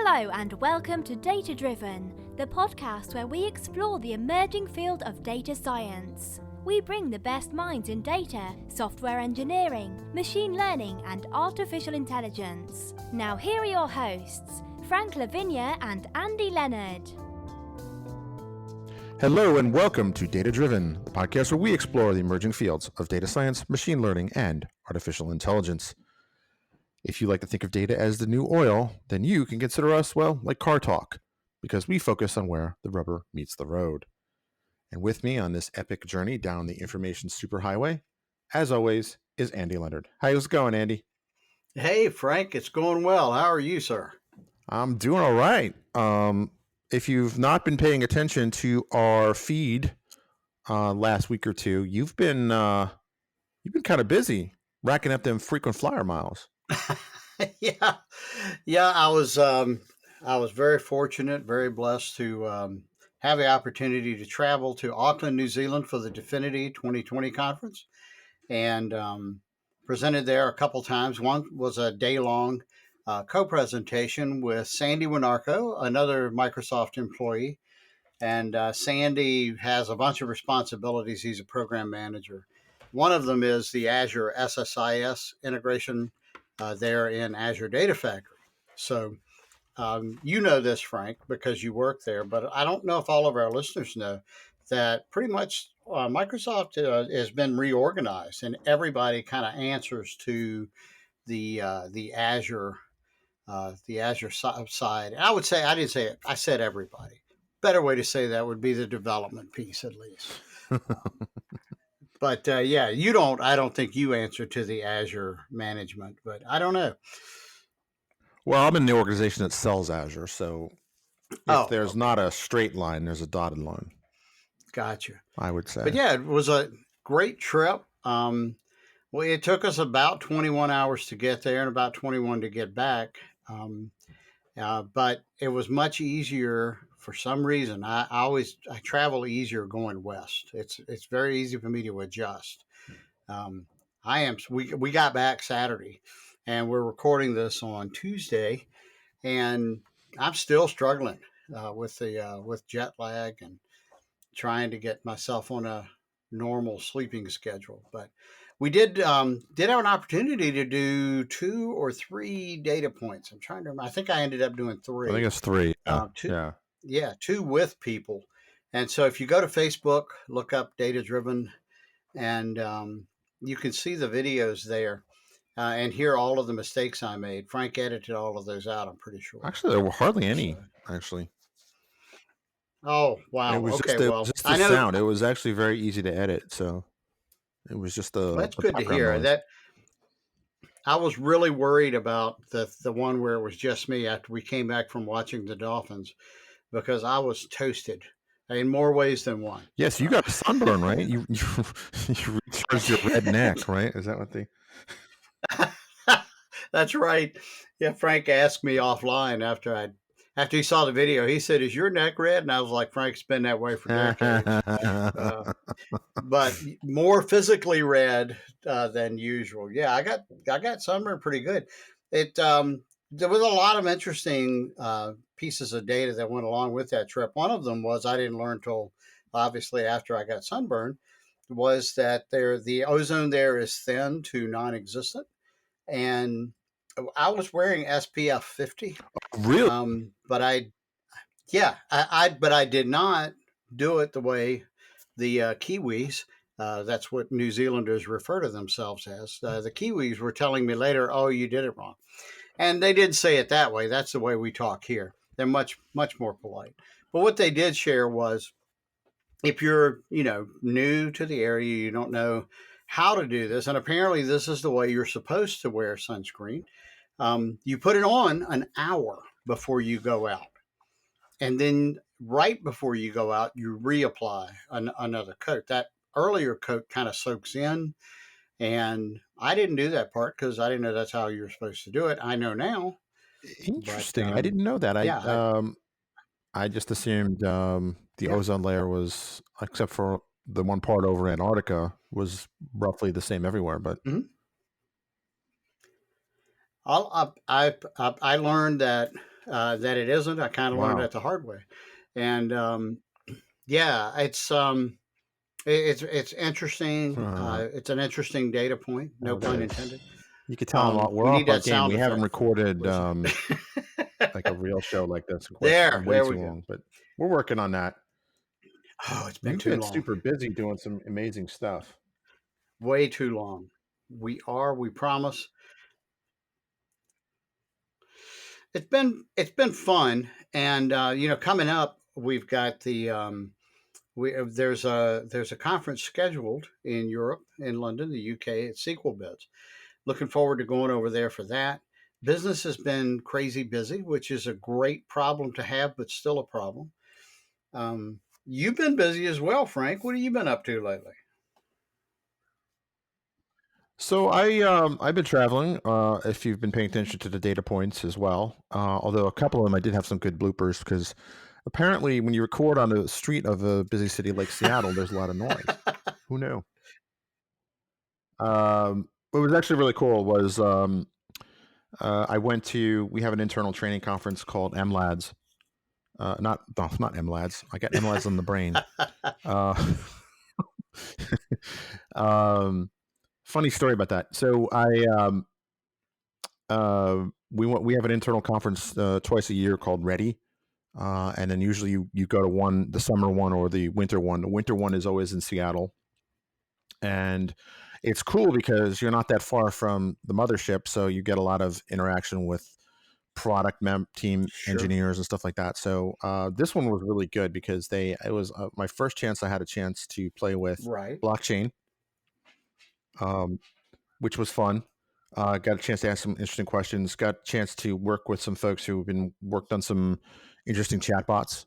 Hello and welcome to Data Driven, the podcast where we explore the emerging field of data science. We bring the best minds in data, software engineering, machine learning and artificial intelligence. Now here are your hosts, Frank Lavinia and Andy Leonard. Hello and welcome to Data Driven, the podcast where we explore the emerging fields of data science, machine learning, and artificial intelligence. If you like to think of data as the new oil, then you can consider us, well, like car talk, because we focus on where the rubber meets the road. And with me on this epic journey down the information superhighway, as always, is Andy Leonard. How's it going, Andy? Hey, Frank, it's going well. How are you, sir? I'm doing all right. If you've not been paying attention to our feed last week or two, you've been kind of busy racking up them frequent flyer miles. Yeah. I was very fortunate, very blessed to have the opportunity to travel to Auckland, New Zealand for the Definity 2020 conference, and presented there a couple times. One was a day-long co-presentation with Sandy Winarco, another Microsoft employee, and Sandy has a bunch of responsibilities. He's a program manager. One of them is the Azure SSIS integration there in Azure Data Factory. So you know this, Frank, because you work there, but I don't know if all of our listeners know that pretty much Microsoft has been reorganized, and everybody kind of answers to the Azure side. And I would say, I didn't say it, I said everybody. Better way to say that would be the development piece, at least. But yeah, I don't think you answer to the Azure management, but I don't know. Well, I'm in the organization that sells Azure, so if there's not a straight line, there's a dotted line. Gotcha. I would say. But yeah, it was a great trip. Well, it took us about 21 hours to get there and about 21 to get back. But it was much easier for some reason. I travel easier going west. It's very easy for me to adjust. We got back Saturday, and we're recording this on Tuesday, and I'm still struggling with jet lag and trying to get myself on a normal sleeping schedule. But we did have an opportunity to do 2 or 3 data points. I'm trying to remember. I think I ended up doing 3. I think it's 3. Yeah, 2 with people. And so if you go to Facebook, look up Data Driven, and you can see the videos there and hear all of the mistakes I made. Frank edited all of those out, I'm pretty sure. Actually, there were hardly any, actually. Oh, wow. It was okay, just the sound. It was actually very easy to edit, so it was just that's good to hear. Noise. That I was really worried about the one where it was just me after we came back from watching the Dolphins, because I was toasted in more ways than one. Yes, you got a sunburn, right? You recharged your red neck, right? Is that what they? That's right. Yeah, Frank asked me offline after he saw the video. He said, "Is your neck red?" And I was like, "Frank's been that way for decades." But more physically red than usual. Yeah, I got sunburned pretty good. There was a lot of interesting pieces of data that went along with that trip. One of them was, I didn't learn till obviously after I got sunburned, was that the ozone there is thin to non-existent, and I was wearing SPF 50. Really? But I did not do it the way the Kiwis, that's what New Zealanders refer to themselves as. The Kiwis were telling me later, "Oh, you did it wrong." And they didn't say it that way. That's the way we talk here. They're much, much more polite. But what they did share was, if you're, new to the area, you don't know how to do this, and apparently this is the way you're supposed to wear sunscreen. You put it on an hour before you go out. And then right before you go out, you reapply another coat. That earlier coat kind of soaks in. And I didn't do that part because I didn't know that's how you're supposed to do it. I know now. Interesting. I didn't know that. I just assumed the ozone layer was, except for the one part over Antarctica, was roughly the same everywhere. But I learned that that it isn't. I kind of learned Wow. that the hard way, and yeah, it's interesting. It's an interesting data point. No Oh, pun there it is. intended. You could tell we're We off need our that game. sound We haven't effect. recorded Was like a real show like this in way there too we go. long, but we're working on that. Oh, it's been You've too been long. super busy doing some amazing stuff. Way too long. We are. We promise. It's been fun, and coming up, we've got there's a conference scheduled in Europe, in London, the UK, at Sequel Bids. Looking forward to going over there for that. Business has been crazy busy, which is a great problem to have, but still a problem. You've been busy as well, Frank. What have you been up to lately? So I've been traveling. If you've been paying attention to the data points as well, although a couple of them I did have some good bloopers because apparently when you record on the street of a busy city like Seattle, there's a lot of noise. Who knew? What was actually really cool was we have an internal training conference called MLADS. Not MLADS. I got MLADS on the brain. Funny story about that. So we have an internal conference twice a year called Ready. And then usually you go to the summer one or the winter one. The winter one is always in Seattle. And it's cool because you're not that far from the mothership. So you get a lot of interaction with product team Sure. engineers and stuff like that. So this one was really good because it was my first chance I had a chance to play with Right. blockchain, which was fun. Got a chance to ask some interesting questions. Got a chance to work with some folks who've worked on some interesting chatbots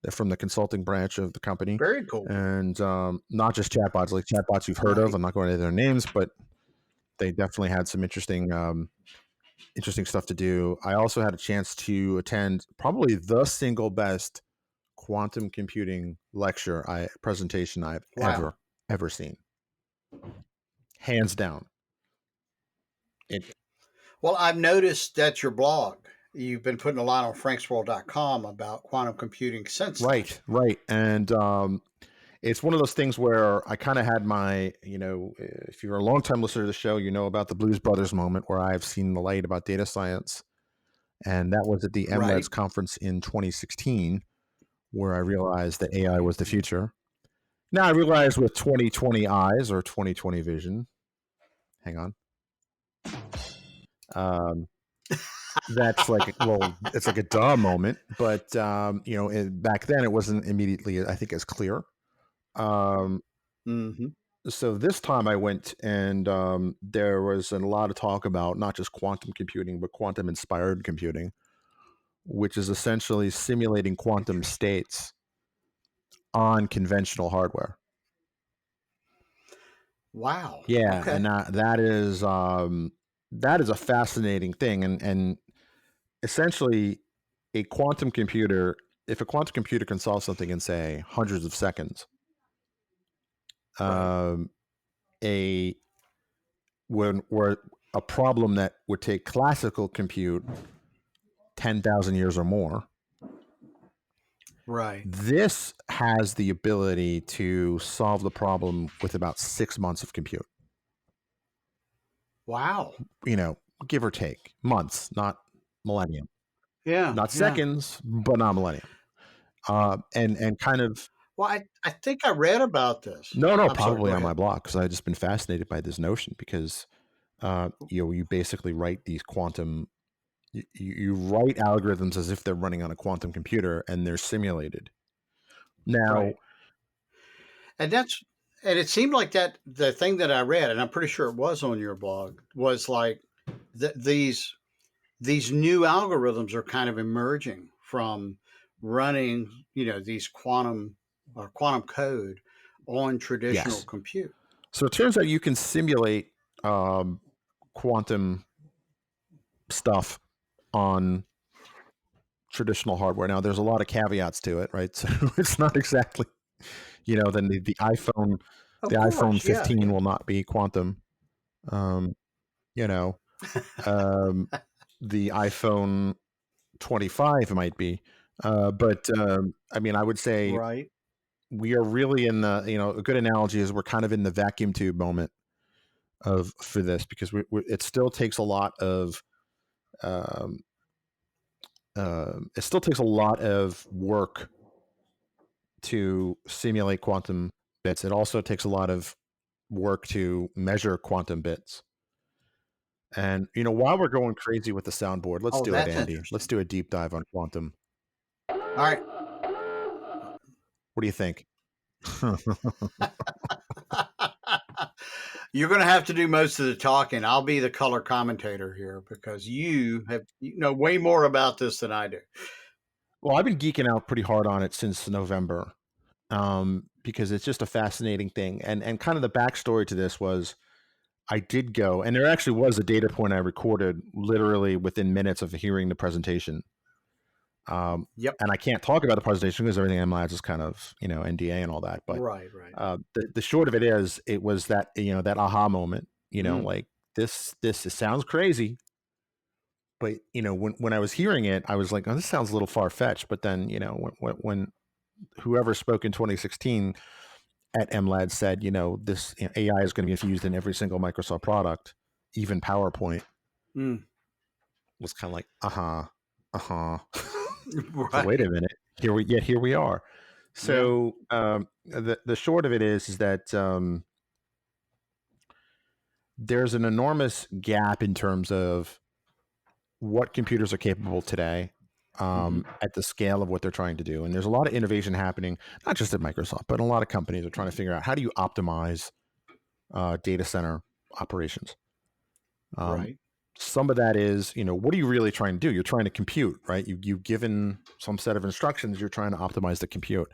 from the consulting branch of the company. Very cool. And not just chatbots, like chatbots you've heard of. I'm not going into their names, but they definitely had some interesting stuff to do. I also had a chance to attend probably the single best quantum computing presentation I've ever seen. Hands down. Well, I've noticed that your blog, you've been putting a lot on franksworld.com about quantum computing since then. Right. And it's one of those things where I kind of had my, if you're a long-time listener to the show, you know about the Blues Brothers moment where I've seen the light about data science. And that was at the MLADS conference in 2016, where I realized that AI was the future. Now I realize with 2020 eyes or 2020 vision, hang on. That's like, well, it's like a duh moment, but back then it wasn't immediately, I think, as clear. So this time I went and there was a lot of talk about not just quantum computing, but quantum inspired computing, which is essentially simulating quantum states on conventional hardware. Wow. Yeah, okay. and that is a fascinating thing, and essentially if a quantum computer can solve something in, say, hundreds of seconds, where a problem that would take classical compute 10,000 years or more, this has the ability to solve the problem with about 6 months of compute. Wow. Give or take months, not millennium. Yeah. Not seconds, but not millennium. And kind of. Well, I think I read about this. No, probably on my blog, because I've just been fascinated by this notion because you basically write these quantum. You write algorithms as if they're running on a quantum computer and they're simulated. Now, and it seemed like that the thing that I read, and I'm pretty sure it was on your blog, was like these new algorithms are kind of emerging from running, these quantum code on traditional compute. So it turns out you can simulate quantum stuff on traditional hardware. Now, there's a lot of caveats to it, right? So it's not exactly, then the iPhone, iPhone 15 will not be quantum. The iPhone 25 might be. But I mean, I would say Right. we are really in the, a good analogy is we're kind of in the vacuum tube moment for this, because it still takes a lot of um, it still takes a lot of work to simulate quantum bits. It also takes a lot of work to measure quantum bits. And while we're going crazy with the soundboard, let's Oh, do it, that's Andy. Let's interesting. do a deep dive on quantum. All right. What do you think? You're going to have to do most of the talking. I'll be the color commentator here because you know way more about this than I do. Well, I've been geeking out pretty hard on it since November, because it's just a fascinating thing. And kind of the backstory to this was I did go, and there actually was a data point I recorded literally within minutes of hearing the presentation. Yep. And I can't talk about the presentation because everything in labs is kind of, NDA and all that. But Right. the short of it is, it was that, that aha moment, like this sounds crazy. But, when I was hearing it, I was like, oh, this sounds a little far fetched. But then, when whoever spoke in 2016 at MLAD said, this AI is going to be infused in every single Microsoft product, even PowerPoint, was kind of like, Right. So wait a minute, here we are. So the short of it is that there's an enormous gap in terms of what computers are capable today, at the scale of what they're trying to do. And there's a lot of innovation happening, not just at Microsoft, but a lot of companies are trying to figure out, how do you optimize data center operations? Right. Some of that is, what are you really trying to do? You're trying to compute, right? You've given some set of instructions. You're trying to optimize the compute,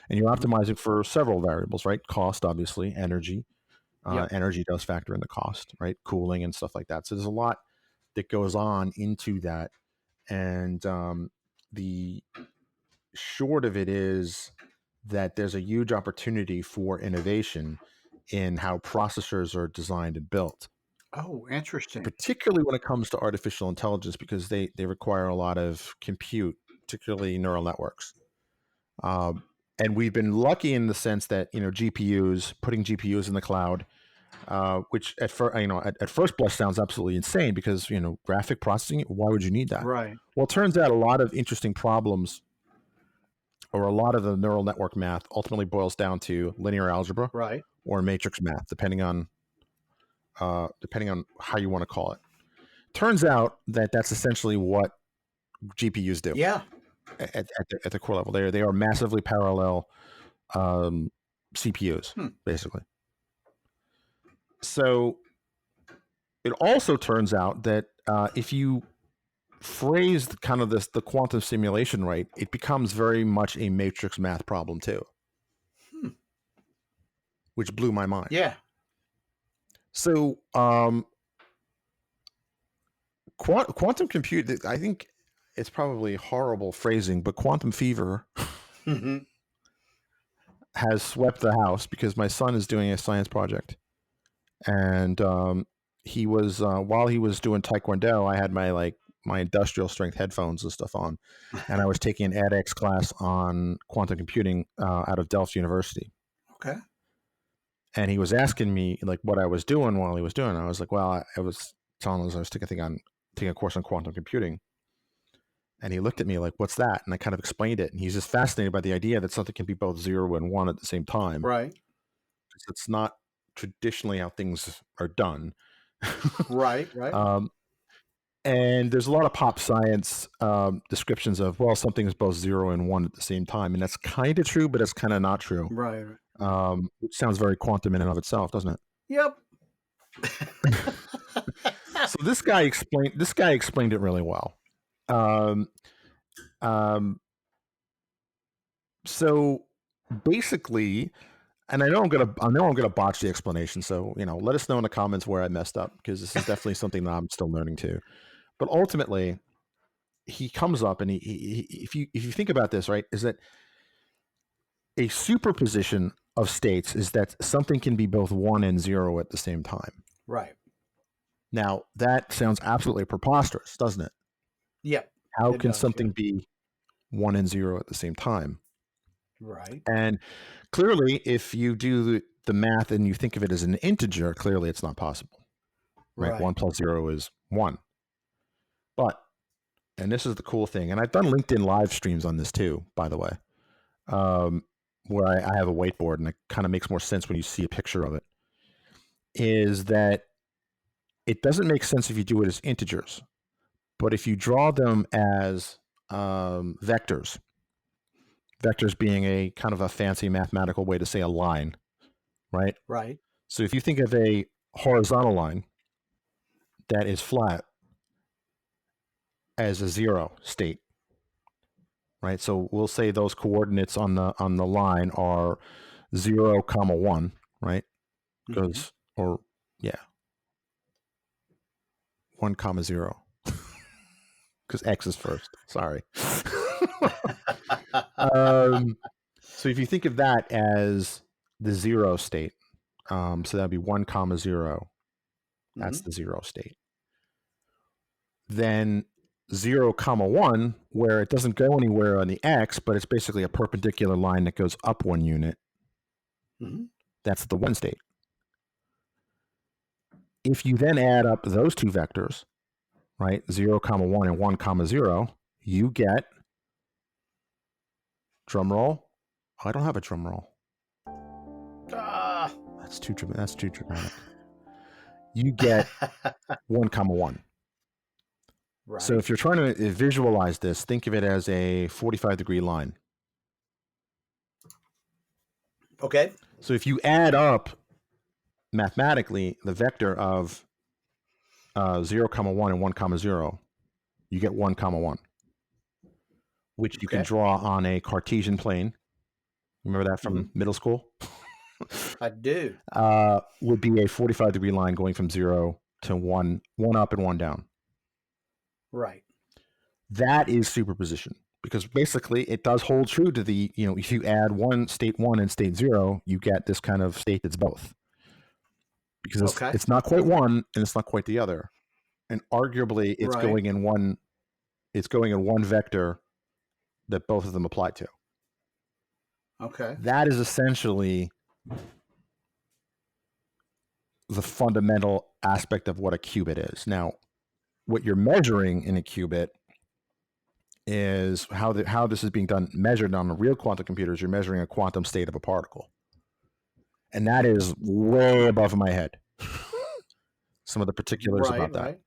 and you're optimizing for several variables, right? Cost, obviously, energy. Energy does factor in the cost, right? Cooling and stuff like that. So there's a lot that goes on into that. And the short of it is that there's a huge opportunity for innovation in how processors are designed and built. Oh, interesting. Particularly when it comes to artificial intelligence, because they require a lot of compute, particularly neural networks. And we've been lucky in the sense that, putting GPUs in the cloud, which at first blush sounds absolutely insane, because, graphic processing, why would you need that? Right. Well, it turns out a lot of interesting problems, or a lot of the neural network math, ultimately boils down to linear algebra, Right. or matrix math, depending on how you want to call it. Turns out that that's essentially what GPUs do. Yeah. At the core level, they are massively parallel CPUs, basically. So it also turns out that if you phrase kind of the quantum simulation right, it becomes very much a matrix math problem too, which blew my mind. Yeah. So quantum compute, I think it's probably horrible phrasing, but quantum fever has swept the house, because my son is doing a science project, and he was while he was doing Taekwondo, I had my industrial strength headphones and stuff on, and I was taking an edX class on quantum computing out of Delft University. Okay. And he was asking me what I was doing while he was doing it. I was like, well, I was telling him I was taking a course on quantum computing. And he looked at me like, what's that? And I kind of explained it. And he's just fascinated by the idea that something can be both 0 and 1 at the same time. Right. It's not traditionally how things are done. Right. And there's a lot of pop science descriptions of, well, something is both 0 and 1 at the same time. And that's kind of true, but it's kind of not true. Right. Which sounds very quantum in and of itself, doesn't it? Yep. So this guy explained it really well. So basically, and I know I'm gonna botch the explanation. So let us know in the comments where I messed up, because this is definitely something that I'm still learning too. But ultimately, he comes up, and he if you think about this, right, is that a superposition of states is that something can be both 1 and 0 at the same time. Right. Now that sounds absolutely preposterous, doesn't it? Yep. How It can does. something be 1 and 0 at the same time? Right. And clearly, if you do the math and you think of it as an integer, clearly it's not possible, right? 1 plus 0 is 1. But, and this is the cool thing, and I've done LinkedIn live streams on this too, by the way, where I have a whiteboard, and it kind of makes more sense when you see a picture of it, is that it doesn't make sense if you do it as integers. But if you draw them as vectors being a kind of a fancy mathematical way to say a line, right? Right. So if you think of a horizontal line that is flat as a 0 state, right? So we'll say those coordinates on the line are 0, 1, right? Because or yeah, 1, 0. Because X is first. Sorry. So if you think of that as the 0 state, so that'd be 1, 0. That's the 0 state. Then 0, 1, where it doesn't go anywhere on the X, but it's basically a perpendicular line that goes up 1 unit. That's the 1 state. If you then add up those two vectors, right, 0, 1 and 1, 0, you get, drum roll. Oh, I don't have a drum roll. That's too dramatic. You get 1, 1. Right. So if you're trying to visualize this, think of it as a 45-degree line. Okay. So if you add up mathematically the vector of 0, 1 and 1, 0, you get 1, 1, which you can draw on a Cartesian plane. Remember that from middle school? I do. Would be a 45-degree line going from 0 to 1 up and 1 down. Right. That is superposition, because basically it does hold true to the, if you add state 1 and state 0, you get this kind of state that's both. Because it's not quite one and it's not quite the other. And arguably it's going in one vector that both of them apply to. Okay. That is essentially the fundamental aspect of what a qubit is. Now, what you're measuring in a qubit is how this is being measured on a real quantum computers. You're measuring a quantum state of a particle. And that is way above my head. Some of the particulars about that. Right.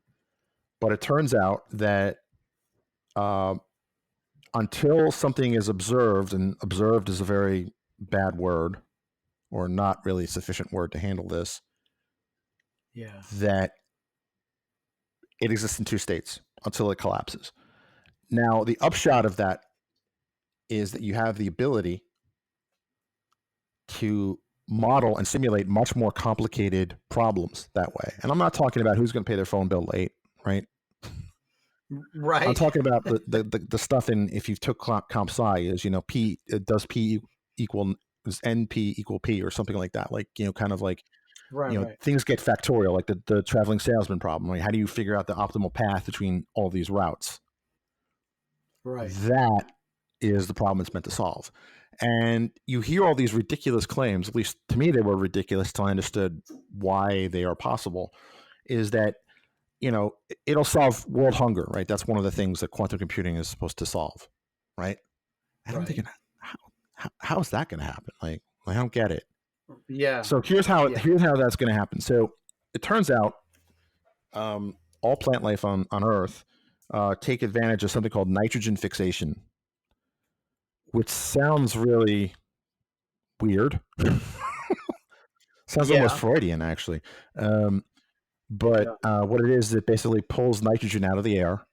But it turns out that until something is observed, and observed is a very bad word, or not really a sufficient word to handle this, that it exists in two states until it collapses. Now, the upshot of that is that you have the ability to model and simulate much more complicated problems that way. And I'm not talking about who's going to pay their phone bill late, right? Right. I'm talking about the stuff in, if you took comp sci, is, P, does P equal, is NP equal P or something like that? Like, kind of like, things get factorial, like the traveling salesman problem, right? How do you figure out the optimal path between all these routes? Right. That is the problem it's meant to solve. And you hear all these ridiculous claims, at least to me they were ridiculous till I understood why they are possible, is that, it'll solve world hunger, right? That's one of the things that quantum computing is supposed to solve, right? And I'm thinking, how is that going to happen? Like, I don't get it. Yeah. So here's how that's going to happen. So it turns out all plant life on Earth take advantage of something called nitrogen fixation, which sounds really weird. Sounds almost Freudian, actually. But what it is, it basically pulls nitrogen out of the air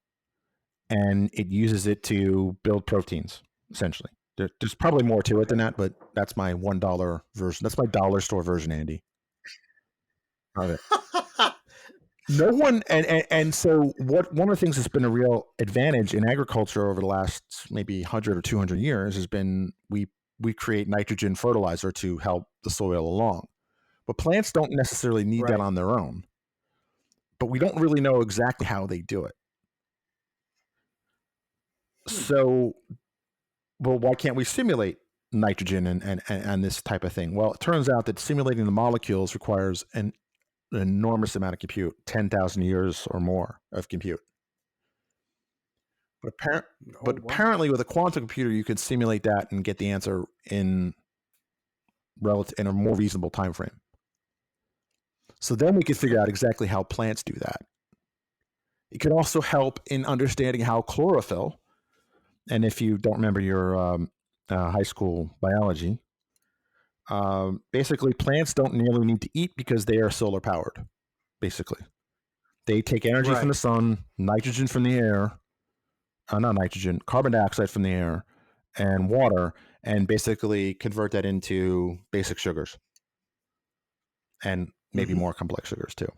and it uses it to build proteins, essentially. There's probably more to it than that, but that's my $1 version. That's my dollar store version, Andy. Of it. No one, and so one of the things that's been a real advantage in agriculture over the last maybe 100 or 200 years has been we create nitrogen fertilizer to help the soil along. But plants don't necessarily need that on their own. But we don't really know exactly how they do it. So, well, why can't we simulate nitrogen and this type of thing? Well, it turns out that simulating the molecules requires an enormous amount of compute, 10,000 years or more of compute. But, Oh, wow. apparently, with a quantum computer, you could simulate that and get the answer in a more reasonable time frame. So then we could figure out exactly how plants do that. It could also help in understanding how chlorophyll, and if you don't remember your high school biology, basically plants don't nearly need to eat because they are solar powered. Basically, they take energy from the sun, nitrogen from the air, not nitrogen, carbon dioxide from the air, and water, and basically convert that into basic sugars and maybe more complex sugars too.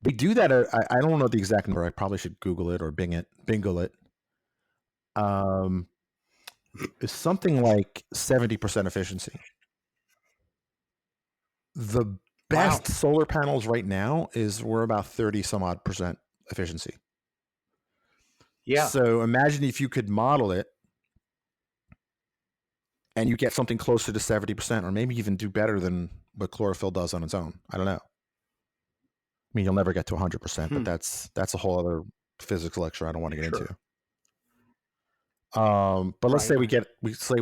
We do that. I don't know the exact number. I probably should Google it or Bingle it. It's something like 70% efficiency. The best solar panels right now we're about 30 some odd percent efficiency. Yeah. So imagine if you could model it and you get something closer to 70%, or maybe even do better than what chlorophyll does on its own. I don't know. I mean, you'll never get to 100%, but that's a whole other physics lecture I don't want to get into. But let's say we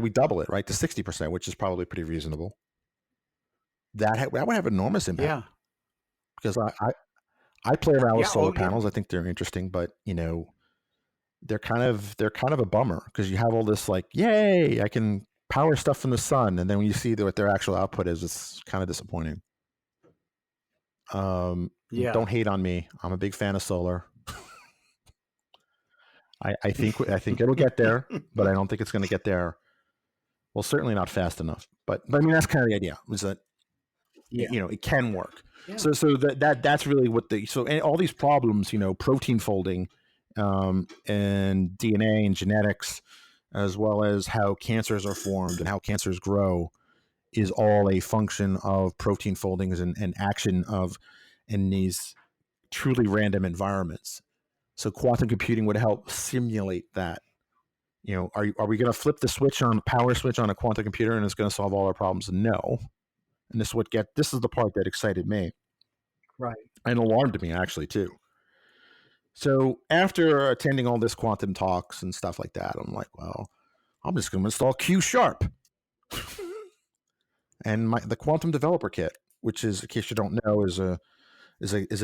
double it, right, to 60%, which is probably pretty reasonable. That would have enormous impact. Yeah. Because I play around with solar panels. I think they're interesting, but they're kind of a bummer because you have all this like, yay, I can power stuff from the sun, and then when you see what their actual output is, it's kind of disappointing. Don't hate on me. I'm a big fan of solar. I think it'll get there, but I don't think it's going to get there. Well, certainly not fast enough. But I mean, that's kind of the idea. Is that it can work. Yeah. So that's really what and all these problems, protein folding, and DNA and genetics, as well as how cancers are formed and how cancers grow, is all a function of protein foldings and action in these truly random environments. So quantum computing would help simulate that. Are we going to flip the power switch on a quantum computer and it's going to solve all our problems? No. And this is the part that excited me. Right. And alarmed me actually too. So after attending all this quantum talks and stuff like that, I'm like, well, I'm just going to install Q Sharp. And the quantum developer kit, which is, in case you don't know, is a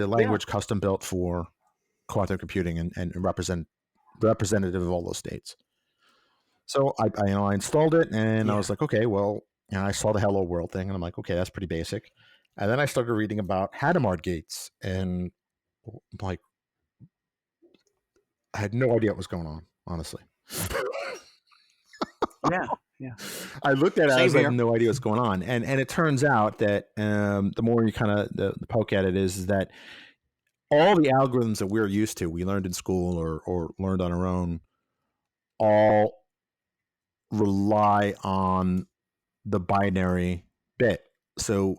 language custom built for quantum computing and representative of all those states. So I installed it and I was like, okay, well, I saw the Hello World thing and I'm like, okay, that's pretty basic. And then I started reading about Hadamard gates and like, I had no idea what was going on, honestly. Yeah. I looked at it, I had no idea what's going on. And it turns out that the more you kind of poke at it is that all the algorithms that we're used to, we learned in school or learned on our own, all rely on the binary bit. So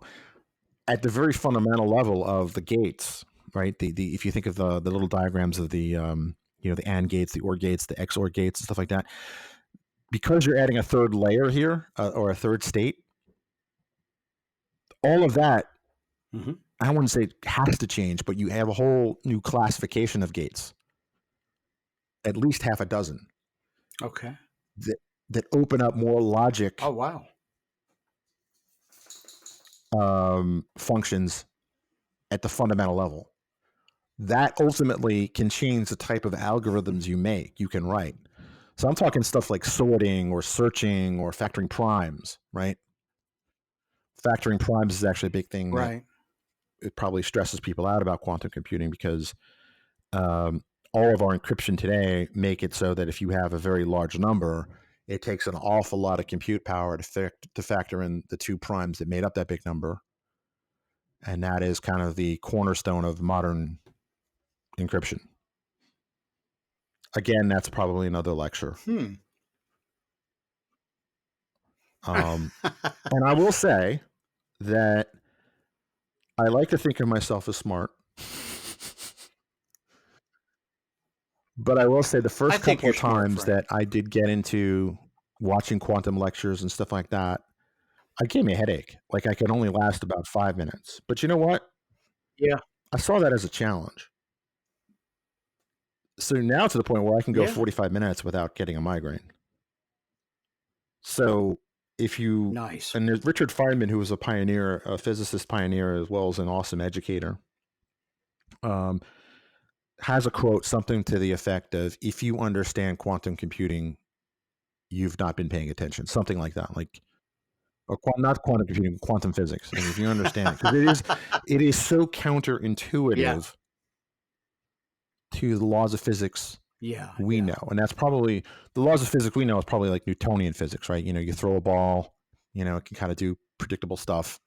at the very fundamental level of the gates, right? If you think of the little diagrams of the the AND gates, the OR gates, the XOR gates, and stuff like that, because you're adding a third layer here or a third state, all of that, I wouldn't say has to change, but you have a whole new classification of gates, at least half a dozen. Okay. That open up more logic. Oh, wow. Functions at the fundamental level. That ultimately can change the type of algorithms you can write. So I'm talking stuff like sorting or searching or factoring primes, right? Factoring primes is actually a big thing. Right. It probably stresses people out about quantum computing because all of our encryption today make it so that if you have a very large number, it takes an awful lot of compute power to factor in the two primes that made up that big number. And that is kind of the cornerstone of modern encryption. Again, that's probably another lecture. And I will say that I like to think of myself as smart. But I will say the I first think couple you're of smart, times Frank. that I did get into watching quantum lectures and stuff like that, it gave me a headache. Like I could only last about 5 minutes. But you know what? Yeah. I saw that as a challenge. So now to the point where I can go Yeah. 45 minutes without getting a migraine. So if you, Nice. and there's Richard Feynman, who was a pioneer, a physicist pioneer, as well as an awesome educator, um, has a quote, something to the effect of, if you understand quantum computing, you've not been paying attention, something like that. Like, or not quantum computing, quantum physics. Like if you understand it, because it is so Yeah. counterintuitive to the laws of physics Yeah. we Yeah. know. And that's probably, the laws of physics we know is probably like Newtonian physics, right? You know, you throw a ball, you know, it can kind of do predictable stuff.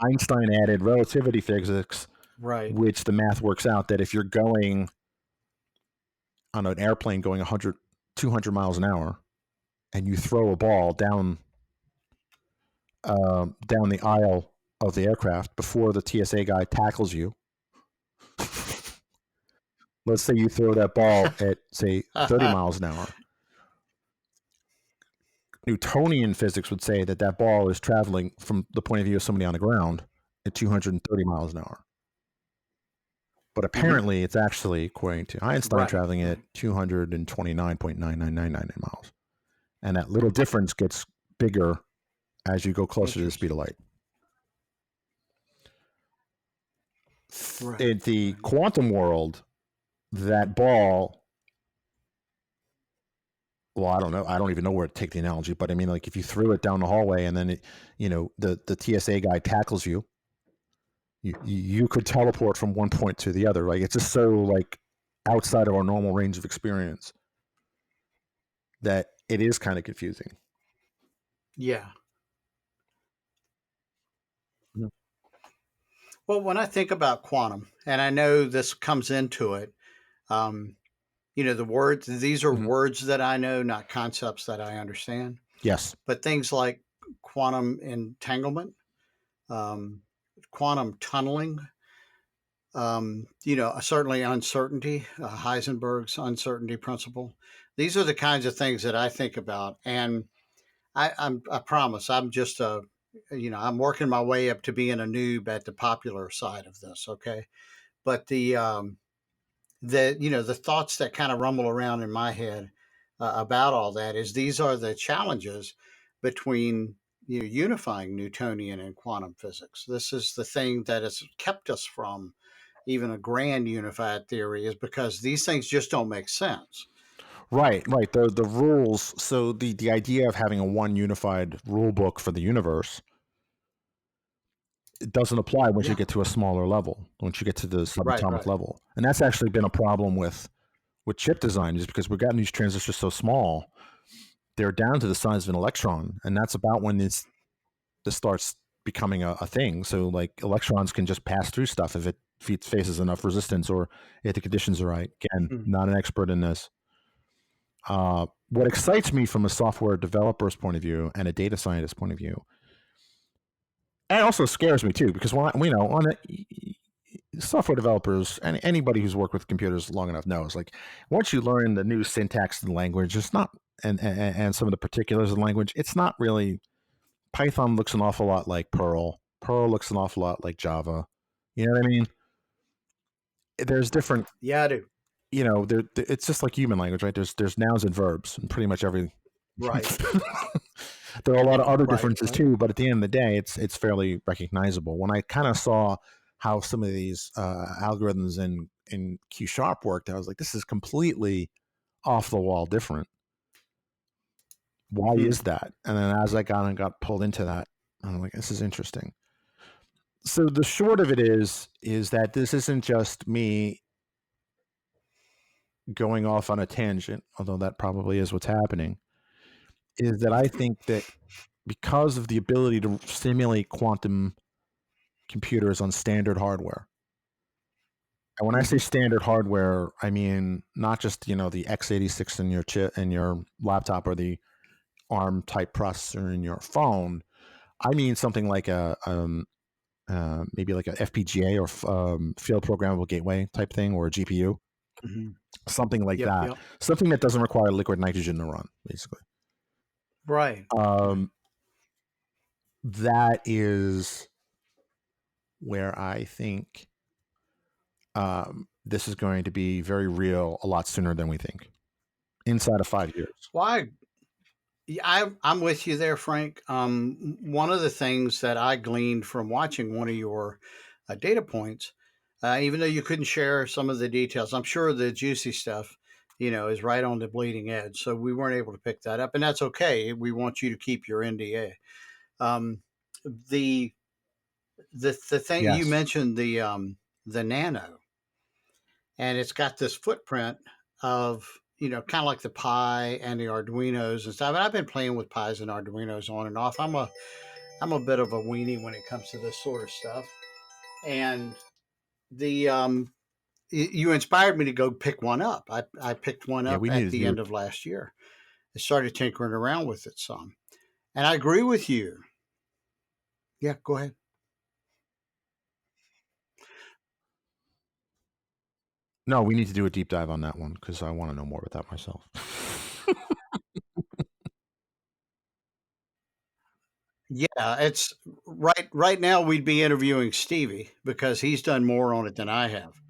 Einstein added relativity physics, Right. which the math works out that if you're going on an airplane going 100, 200 miles an hour and you throw a ball down the aisle of the aircraft before the TSA guy tackles you, let's say you throw that ball at, say, 30 miles an hour. Newtonian physics would say that that ball is traveling from the point of view of somebody on the ground at 230 miles an hour. But hmm apparently, it's actually, according to Einstein, Right. traveling at 229.9999 miles. And that little difference gets bigger as you go closer to the speed Interesting. of light. Right. In the Right. quantum world, that ball, well, I don't know. I don't even know where to take the analogy, but I mean, like if you threw it down the hallway and then it, you know, the TSA guy tackles you, you could teleport from one point to the other. Like it's just so like outside of our normal range of experience that it is kind of confusing. Yeah. Yeah. Well, when I think about quantum, and I know this comes into it, um, the words, these are Mm-hmm. words that I know, not concepts that I understand. Yes. But things like quantum entanglement, um, quantum tunneling, certainly uncertainty, Heisenberg's uncertainty principle. These are the kinds of things that I think about. And I promise I'm just I'm working my way up to being a noob at the popular side of this. Okay. But the thoughts that kind of rumble around in my head about all that is these are the challenges between unifying Newtonian and quantum physics. This is the thing that has kept us from even a grand unified theory, is because these things just don't make sense. Right, right. The rules. So the idea of having a one unified rule book for the universe, it doesn't apply once you Yeah. get to a smaller level, once you get to the Right. subatomic Right. level. And that's actually been a problem with chip design, is because we've gotten these transistors so small, they're down to the size of an electron, and that's about when this starts becoming a thing. So like electrons can just pass through stuff if it faces enough resistance or if the conditions are right. Again, Hmm. not an expert in this. What excites me from a software developer's point of view and a data scientist point of view, and it also scares me too, because when, on software developers and anybody who's worked with computers long enough knows, like once you learn the new syntax of the language, it's not, and some of the particulars of the language, it's not really. Python looks an awful lot like Perl. Perl looks an awful lot like Java. You know what I mean? There's different, Yeah, I do. it's just like human language, right? There's nouns and verbs and pretty much every. Right. There are a lot of other Right. differences Right. too, but at the end of the day, it's fairly recognizable. When I kind of saw how some of these algorithms in Q Sharp worked, I was like, this is completely off the wall different. Why Hmm. is that? And then as I got pulled into that, I'm like, this is interesting. So the short of it is that this isn't just me going off on a tangent, although that probably is what's happening. Is that I think that because of the ability to simulate quantum computers on standard hardware. And when I say hmm standard hardware, I mean not just the x86 in your chip in your laptop or the ARM type processor in your phone. I mean something like maybe like a FPGA or field programmable gateway type thing, or a GPU. Mhm. something like Yep. that. Yep. Something that doesn't require liquid nitrogen to run, basically. Right. Right. That is where I think this is going to be very real a lot sooner than we think. Inside of 5 years. Well, I'm with you there, Frank. One of the things that I gleaned from watching one of your data points, even though you couldn't share some of the details, I'm sure the juicy stuff, is right on the bleeding edge. So we weren't able to pick that up, and that's okay. We want you to keep your NDA. Um, the the thing you Yes. mentioned, the Nano, and it's got this footprint of, kind of like the Pi and the Arduinos and stuff. And I've been playing with Pis and Arduinos on and off. I'm a bit of a weenie when it comes to this sort of stuff. And the you inspired me to go pick one up. I picked one Yeah, up we need at to the do. end of last year. I started tinkering around with it some, and I agree with you. Yeah, go ahead. No, we need to do a deep dive on that one because I want to know more about that myself. Yeah, it's right now we'd be interviewing Stevie because he's done more on it than I have.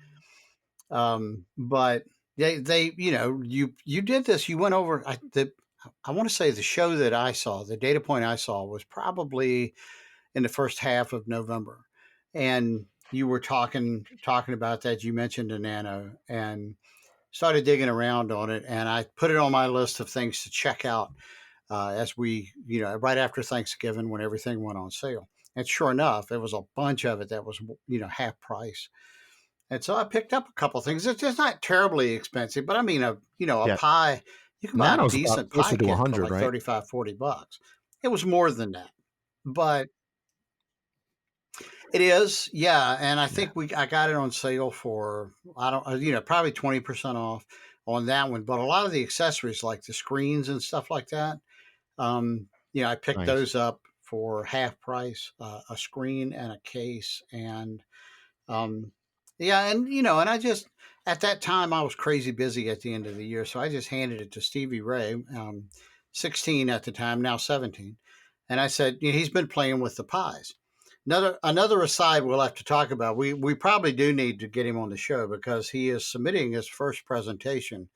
But they you did this. You went over. I want to say the show that I saw, the data point I saw was probably in the first half of November, and you were talking about that. You mentioned a Nano and started digging around on it, and I put it on my list of things to check out as we, right after Thanksgiving when everything went on sale. And sure enough, there was a bunch of it that was, half price. And so I picked up a couple of things. It's just not terribly expensive, but I mean, a Yeah, pie, you can buy a Nano's about decent pie closer to kit for 100, like right? 35, $40. It was more than that, but it is. Yeah. And I Yeah, think I got it on sale for, I don't, probably 20% off on that one. But a lot of the accessories like the screens and stuff like that, I picked nice. those up for half price, a screen and a case. And um, yeah, and I just at that time I was crazy busy at the end of the year, so I just handed it to Stevie Ray, 16 at the time, now 17, and I said, he's been playing with the pies. Another aside we'll have to talk about. We probably do need to get him on the show because he is submitting his first presentation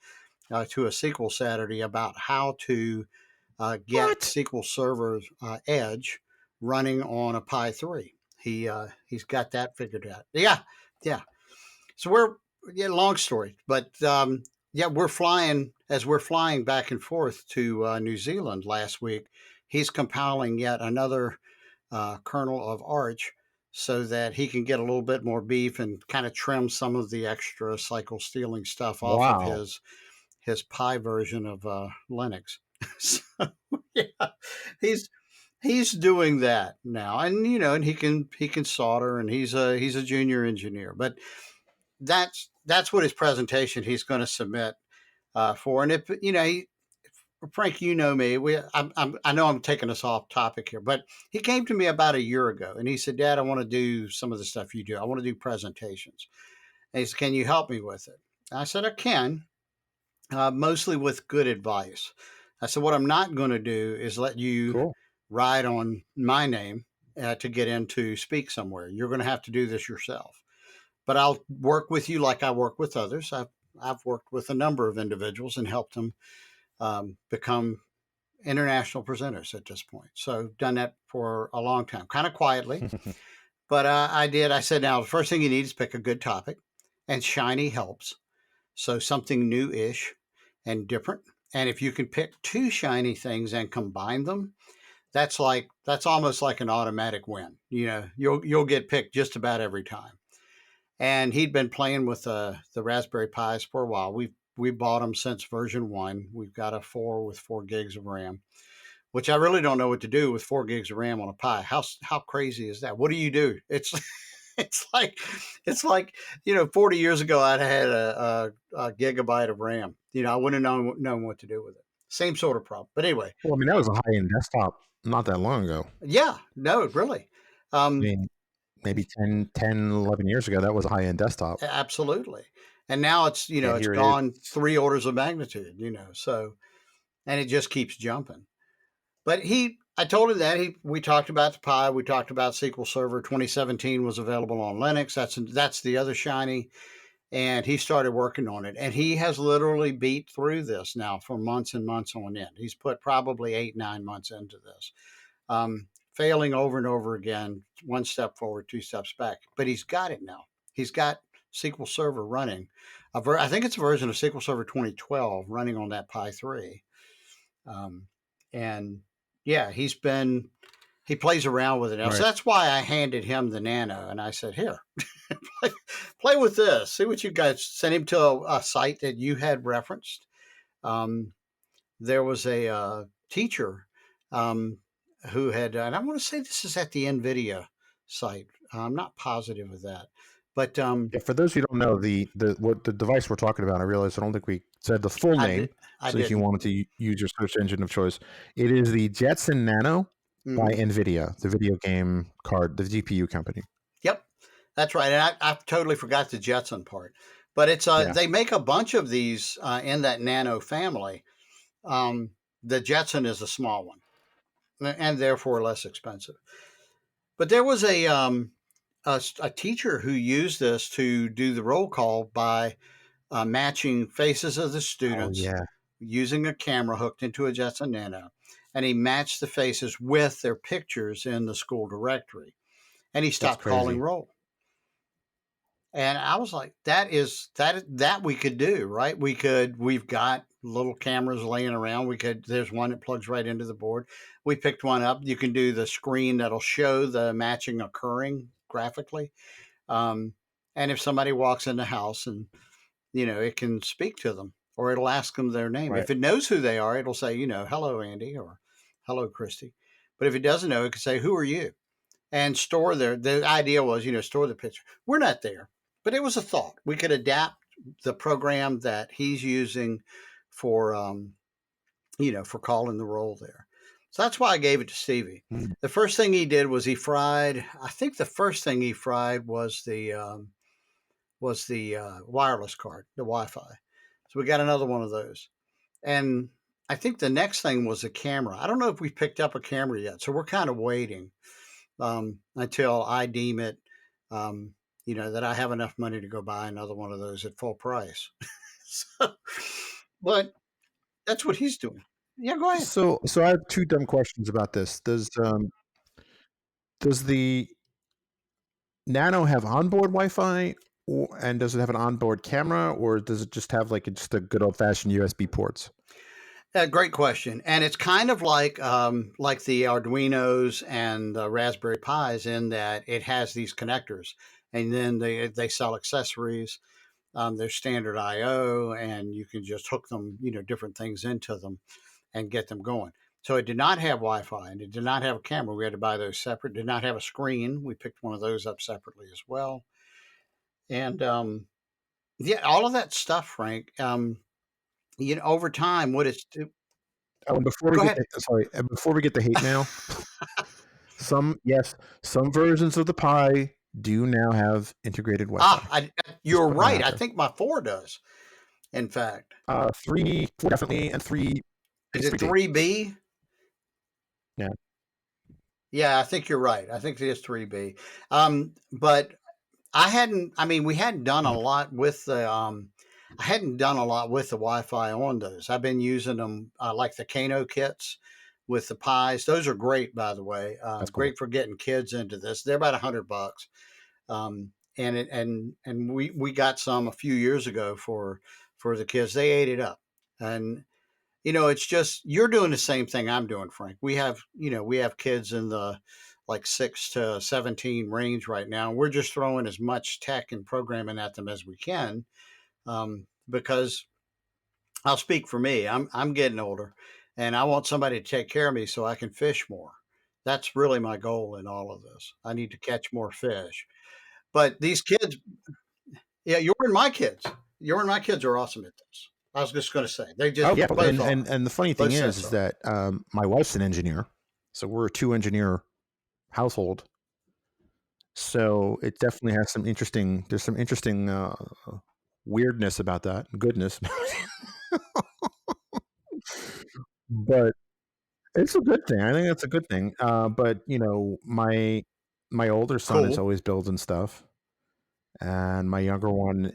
to a SQL Saturday about how to get What? SQL Server Edge running on a Pi 3. He's got that figured out. Yeah, yeah. So long story, but yeah, we're flying back and forth to New Zealand last week. He's compiling yet another kernel of Arch so that he can get a little bit more beef and kind of trim some of the extra cycle stealing stuff off of Wow. his Pi version of Linux. So yeah, he's he's doing that now, and and he can solder, and he's a junior engineer. But that's what his presentation he's going to submit for. And if Frank, you know me, I know I'm taking us off topic here, but he came to me about a year ago, and he said, "Dad, I want to do some of the stuff you do. I want to do presentations." And he said, "Can you help me with it?" I said, "I can." Mostly with good advice. I said, what I'm not going to do is let you Cool. ride on my name to get into speak somewhere. You're going to have to do this yourself. But I'll work with you like I work with others. I've worked with a number of individuals and helped them become international presenters at this point. So done that for a long time, kind of quietly. But I did. I said, now the first thing you need is pick a good topic, and shiny helps. So something new ish and different. And if you can pick two shiny things and combine them, that's almost like an automatic win. You'll get picked just about every time. And he'd been playing with the Raspberry Pis for a while. We bought them since version 1. We've got a 4 with 4 gigs of RAM, which I really don't know what to do with 4 gigs of RAM on a Pi. How crazy is that? What do you do? It's like it's like 40 years ago I'd had a gigabyte of RAM. I wouldn't have known what to do with it. Same sort of problem. But anyway, Well, I mean, that was a high-end desktop not that long ago. yeah, no, really. I mean, maybe 10, 11 years ago, that was a high-end desktop. Absolutely. and now it's Yeah, it's here it gone is. 3 orders of magnitude. So and it just keeps jumping. But I told him that we talked about the Pi, we talked about SQL Server 2017 was available on Linux. That's the other shiny, and he started working on it. And he has literally beat through this now for months and months on end. He's put probably 8, 9 months into this, failing over and over again, one step forward, two steps back. But he's got it now. He's got SQL Server running. I think it's a version of SQL Server 2012 running on that Pi 3. And yeah, he plays around with it now. So Right. that's why I handed him the Nano and I said, here, play with this. See what you guys sent him to a site that you had referenced. There was a teacher who had, and I want to say this is at the NVIDIA site. I'm not positive of that, but Yeah, for those who don't know, the device we're talking about, I realize I don't think we said the full name. I So if you didn't. wanted to use your search engine of choice, it is the Jetson Nano by Mhm. NVIDIA, the video game card, the GPU company. Yep, that's right. And I totally forgot the Jetson part, but it's Yeah. they make a bunch of these in that Nano family. The Jetson is a small one, and therefore less expensive. But there was a teacher who used this to do the roll call by matching faces of the Oh students yeah, using a camera hooked into a Jetson Nano, and he matched the faces with their pictures in the school directory, and he that's stopped calling crazy. roll. And I was like, that we could do, right? We've got little cameras laying around. There's one that plugs right into the board. We picked one up. You can do the screen that'll show the matching occurring graphically. Um, and if somebody walks in the house and, it can speak to them or it'll ask them their name. Right. If it knows who they are, it'll say, hello, Andy, or hello, Christy. But if it doesn't know, it can say, who are you? And the idea was, store the picture. We're not there, but it was a thought. We could adapt the program that he's using for, for calling the roll there. So that's why I gave it to Stevie. Mm. The first thing he did was I think the first thing he fried was the wireless card, the Wi-Fi. So we got another one of those. And I think the next thing was a camera. I don't know if we picked up a camera yet. So we're kind of waiting until I deem it, that I have enough money to go buy another one of those at full price. So, but that's what he's doing. Yeah, go ahead. So I have two dumb questions about this. Does the Nano have onboard Wi-Fi, and does it have an onboard camera, or does it just have just a good old-fashioned USB ports? Great question, and it's kind of like the Arduinos and the Raspberry Pis in that it has these connectors, and then they sell accessories. There's standard I/O, and you can just hook them, different things into them, and get them going. So it did not have Wi-Fi, and it did not have a camera. We had to buy those separate. Did not have a screen. We picked one of those up separately as well, and yeah, all of that stuff, Frank. Over time, what it's Oh, and before we go get ahead. before we get the hate mail, some versions of the Pi do now have integrated Wi-Fi. Just You're putting that right. out I there. think my 4 does. In fact, 4 definitely, and 3 is is it 3B. 3B? Yeah. Yeah, I think you're right. I think it is 3B. But I hadn't. I mean, we hadn't done a Mm. lot with the. I hadn't done a lot with the Wi-Fi on those. I've been using them like the Kano kits with the Pis. Those are great, by the way. That's cool. Great for getting kids into this. They're about $100. And we got some a few years ago for the kids. They ate it up, and it's just you're doing the same thing I'm doing, Frank. We have kids in the like 6 to 17 range right now. We're just throwing as much tech and programming at them as we can, because I'll speak for me. I'm getting older, and I want somebody to take care of me so I can fish more. That's really my goal in all of this. I need to catch more fish. But these kids, yeah, your and my kids are awesome at this. I was just going to say they Oh just yeah, both are. and the funny thing Both is, sets is are. that my wife's an engineer, so we're a 2 engineer household. So it definitely has some interesting. There's some interesting weirdness about that, goodness. But it's a good thing. I think it's a good thing. But my older son is Cool. always building stuff, and my younger one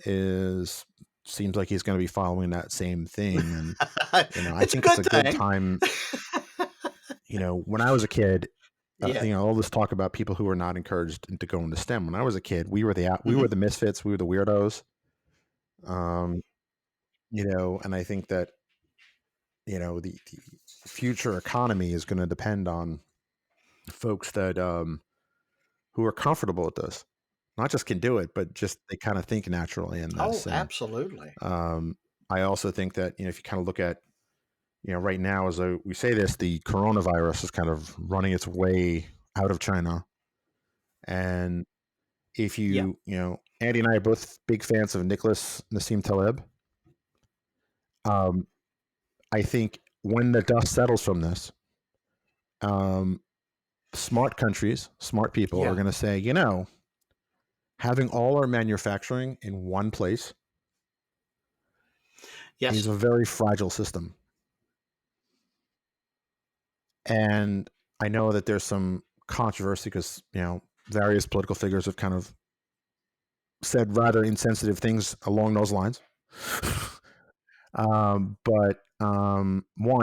seems like he's going to be following that same thing. And I It's a think it's a good good thing. time. When I was a kid, Yeah. all this talk about people who are not encouraged to go into STEM. When I was a kid, we were the Mhm. misfits, we were the weirdos. Um, and I think that the future economy is going to depend on folks that who are comfortable with this, not just can do it, but just they kind of think naturally in Oh, this. And absolutely. I also think that if you kind of look at right now, as we say this, the coronavirus is kind of running its way out of China. And if Yeah. Andy and I are both big fans of Nicholas Nassim Taleb. I think when the dust settles from this, smart countries, smart people are Yeah. going to say, having all our manufacturing in one place is Yes. a very fragile system. And I know that there's some controversy because, various political figures have kind of said rather insensitive things along those lines. One,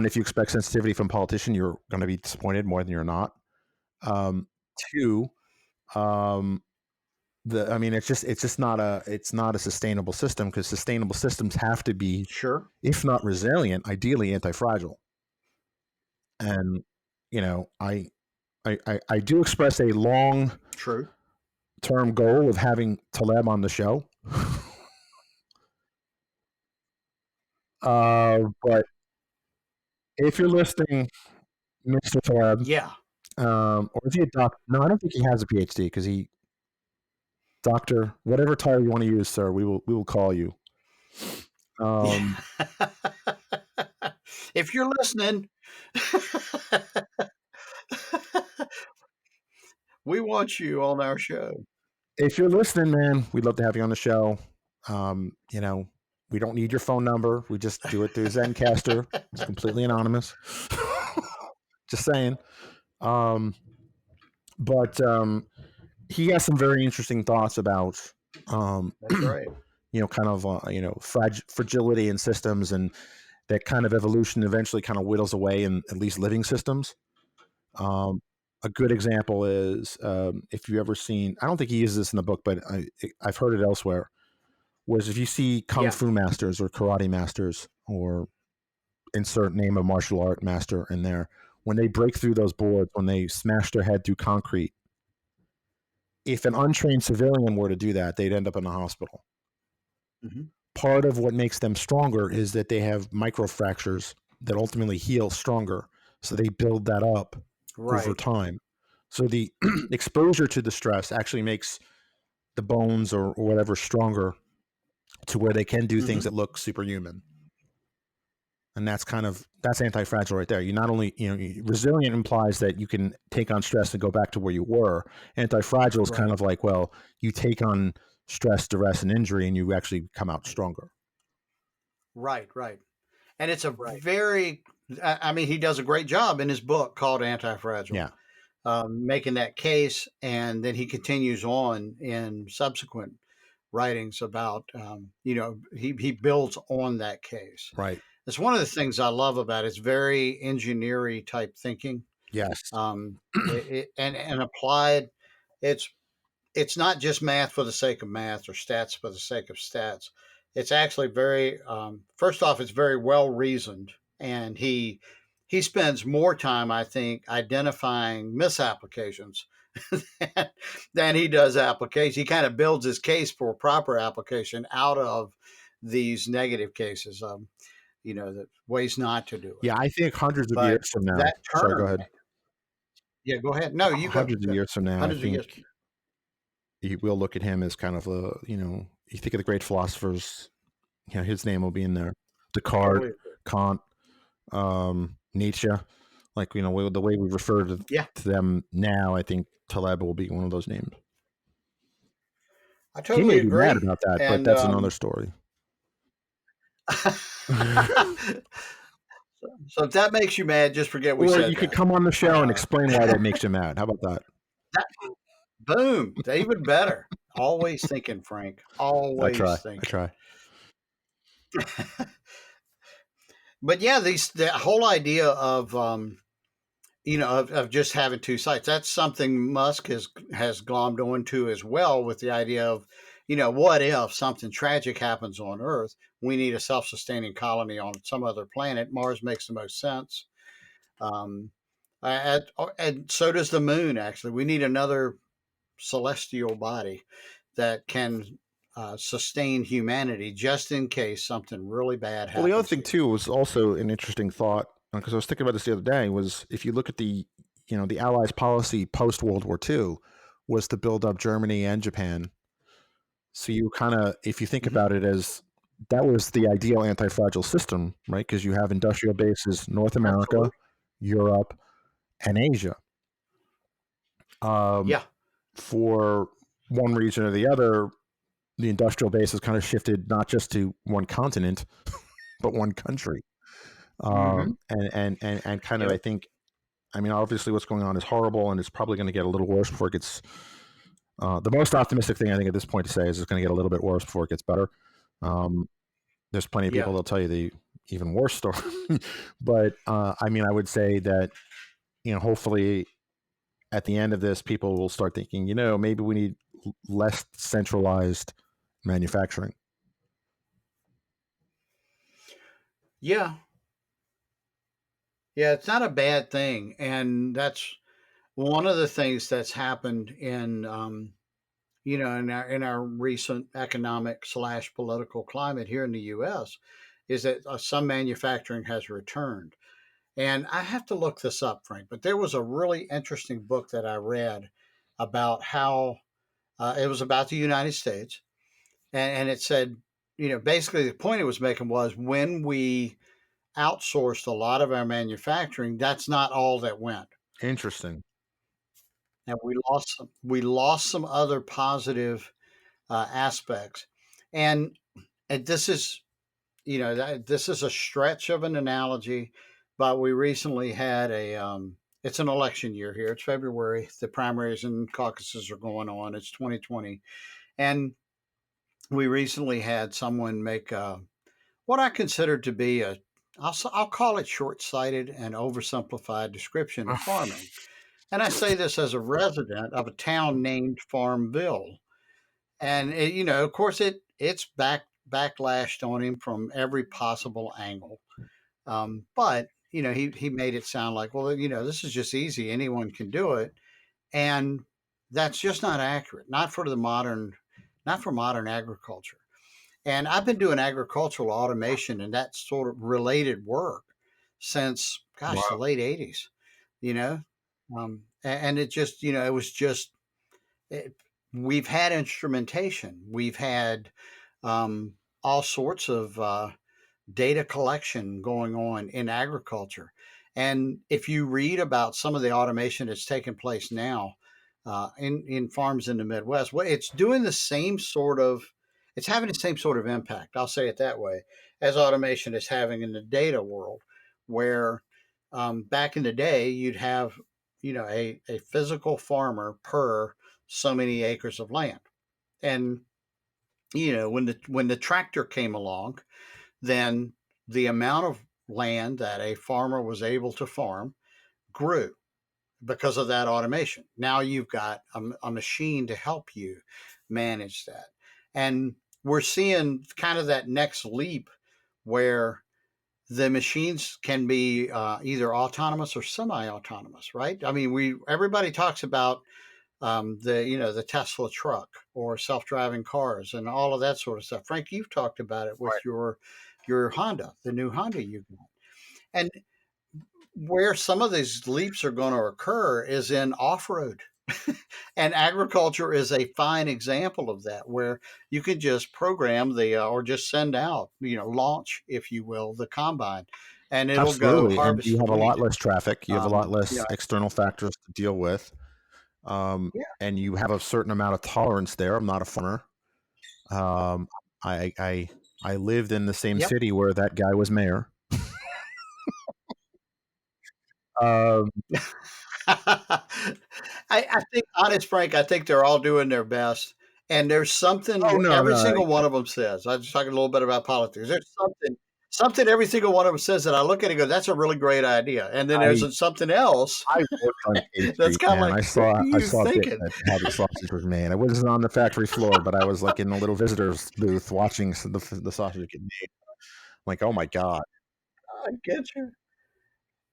if you expect sensitivity from a politician, you're going to be disappointed more than you're not. Two, it's not a sustainable system, because sustainable systems have to be, Sure. if not resilient, ideally anti-fragile. And I do express a long True. term goal of having Taleb on the show. But if you're listening, Mr. Taleb, Yeah. or is he a doctor? No, I don't think he has a PhD, because doctor, whatever title you want to use, sir, we will call you. If you're listening, we want you on our show. If you're listening, man, we'd love to have you on the show. We don't need your phone number. We just do it through Zencaster. It's completely anonymous. Just saying. But he has some very interesting thoughts about, That's right. kind of, fragility in systems, and that kind of evolution eventually kind of whittles away in at least living systems. A good example is, if you've ever seen, I don't think he uses this in the book, but I've heard it elsewhere, was if you see kung fu masters or karate masters, or insert name of martial art master in there, when they break through those boards, when they smash their head through concrete, if an untrained civilian were to do that, they'd end up in the hospital. Mm-hmm. Part of what makes them stronger is that they have microfractures that ultimately heal stronger. So they build that up over time. So the exposure to the stress actually makes the bones or whatever stronger, to where they can do things that look superhuman. And that's anti-fragile right there. You not only, resilient implies that you can take on stress and go back to where you were. Anti-fragile is kind of like, well, you take on stress, duress, and injury, and you actually come out stronger. Right. And it's a very, he does a great job in his book called Anti-Fragile. Yeah. Making that case, and then he continues on in subsequent writings about, he builds on that case. Right. It's one of the things I love about it. It's very engineering type thinking. Yes. And applied. It's not just math for the sake of math or stats for the sake of stats. It's actually very, first off, it's very well reasoned, and he spends more time, I think, identifying misapplications than he does applications. He kind of builds his case for proper application out of these negative cases, that ways not to do it. Yeah, I think hundreds of years from now. That term, sorry, go ahead. Yeah, go ahead. No, you go. Hundreds of years from now, I think years. we'll look at him as kind of you think of the great philosophers, his name will be in there. Descartes, Kant, Nietzsche, like, the way we refer to them now, I think Taleb will be one of those names. I totally he may agree. be mad about that, but that's another story. So if that makes you mad, just forget we Or said you could that. come on the show and Uh, explain why that makes you mad. How about that? that boom, even better. Always thinking, Frank. I try. Always I thinking. try. But yeah, the whole idea of of just having two sites. That's something Musk has glommed onto as well, with the idea of, what if something tragic happens on Earth? We need a self-sustaining colony on some other planet. Mars makes the most sense. Um, and so does the moon. Actually, we need another celestial body that can sustain humanity just in case something really bad Well, the other happens thing here. too was also an interesting thought, because I was thinking about this the other day. Was if you look at the Allies' policy post World War II was to build up Germany and Japan. So you kind of, if you think Hmm. about it as that was the ideal anti-fragile system, right? Because you have industrial bases North America, Absolutely. Europe, and Asia. Um, Yeah. for one reason or the other, the industrial base has kind of shifted not just to one continent, but one country. Hmm. And kind of, I Yep. think, I mean, obviously what's going on is horrible, and it's probably going to get a little worse before it gets. The most optimistic thing I think at this point to say is it's going to get a little bit worse before it gets better. Um, there's plenty of Yeah. people that'll tell you the even worse story, but I mean, I would say that hopefully at the end of this, people will start thinking, maybe we need less centralized manufacturing. Yeah. Yeah. It's not a bad thing, and that's one of the things that's happened in in our recent economic slash political climate here in the U.S. is that some manufacturing has returned. And I have to look this up, Frank, but there was a really interesting book that I read about how it was about the United States. And it said, basically the point it was making was when we outsourced a lot of our manufacturing, that's not all that went. Interesting. And we lost some other positive aspects. And, and this is this is a stretch of an analogy, but we recently had it's an election year here. It's February. The primaries and caucuses are going on. It's 2020. And we recently had someone make what I consider to be I'll call it short sighted and oversimplified description of farming. And I say this as a resident of a town named Farmville. And of course, it's backlashed on him from every possible angle. But he made it sound like, well, this is just easy; anyone can do it, and that's just not accurate. Not for modern agriculture. And I've been doing agricultural automation and that sort of related work since, gosh, the Wow. late '80s. You know, and it just, it was just it, we've had instrumentation, we've had um, all sorts of data collection going on in agriculture. And if you read about some of the automation that's taking place now in farms in the Midwest, well, it's having the same sort of impact. I'll say it that way, as automation is having in the data world, where back in the day you'd have a physical farmer per so many acres of land, and when the tractor came along, then the amount of land that a farmer was able to farm grew because of that automation. Now you've got a machine to help you manage that. And we're seeing kind of that next leap where the machines can be either autonomous or semi-autonomous, right? I mean, everybody talks about the Tesla truck or self-driving cars and all of that sort of stuff. Frank, you've talked about it with Right. your Honda, the new Honda you got. And where some of these leaps are going to occur is in off-road. And agriculture is a fine example of that, where you can just program or just send out, launch, if you will, the combine, and it'll go Absolutely. And harvest you the have a lot wheat. less traffic. You have a lot You know, less external factors to deal with. yeah, And you have a certain amount of tolerance there. I'm not a farmer. Um, I I lived in the same Yep. city where that guy was mayor. Um, I think, honest Frank, I think they're all doing their best. And there's something oh no, every no, single one of them says. I was just talking a little bit about politics. There's something every single one of them says that I look at and go, that's a really great idea. And then I there's something else I worked on K that's Street, kind of man. like, I what saw are I you saw a bit thinking? that how the sausage was made. I wasn't on the factory floor, but I was like in the little visitors booth watching the sausage get made. Like, oh my god, I get you.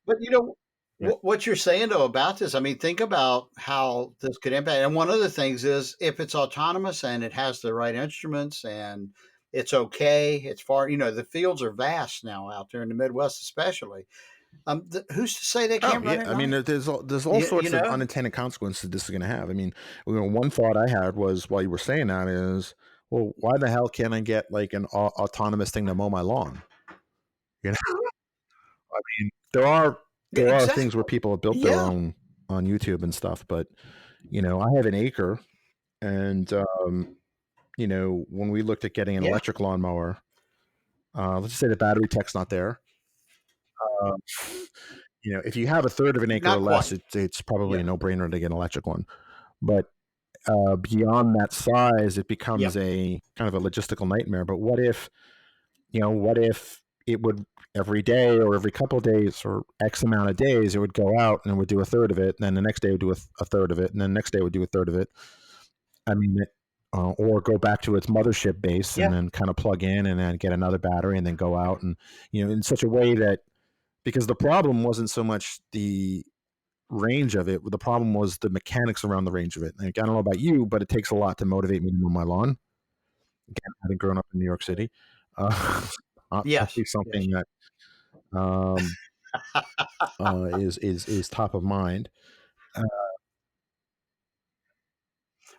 But yeah. what you're saying though about this, I mean, think about how this could impact. And one of the things is if it's autonomous and it has the right instruments and it's okay, it's far, the fields are vast now out there in the Midwest, especially. Who's to say they Oh can't run yeah, at I mean, night? there's all You sorts of know? unintended consequences this is going to have. I mean, one thought I had was while you were saying that is, well, why the hell can't I get like an autonomous thing to mow my lawn? You know, I mean, Yeah, there are things where exactly. people have built their Yeah. own on YouTube and stuff, but I have an acre, and when we looked at getting an Yeah. electric lawnmower, let's just say the battery tech's not there. Uh, if you have a third of an acre or Not less, quite. it's probably Yeah. a no-brainer to get an electric one. But beyond that size, it becomes Yep. a kind of a logistical nightmare. But what if it would every day or every couple of days or X amount of days, it would go out and it would do a third of it, and then the next day it would do a third of it, and then the next day it would do a third of it. I mean, or go back to its mothership base and Yeah. then kind of plug in and then get another battery and then go out and in such a way that because the problem wasn't so much the range of it, the problem was the mechanics around the range of it. Like, I don't know about you, but it takes a lot to motivate me to mow my lawn. Again, having grown up in New York City, not Yes. probably Yes. something that um, is top of mind. Uh,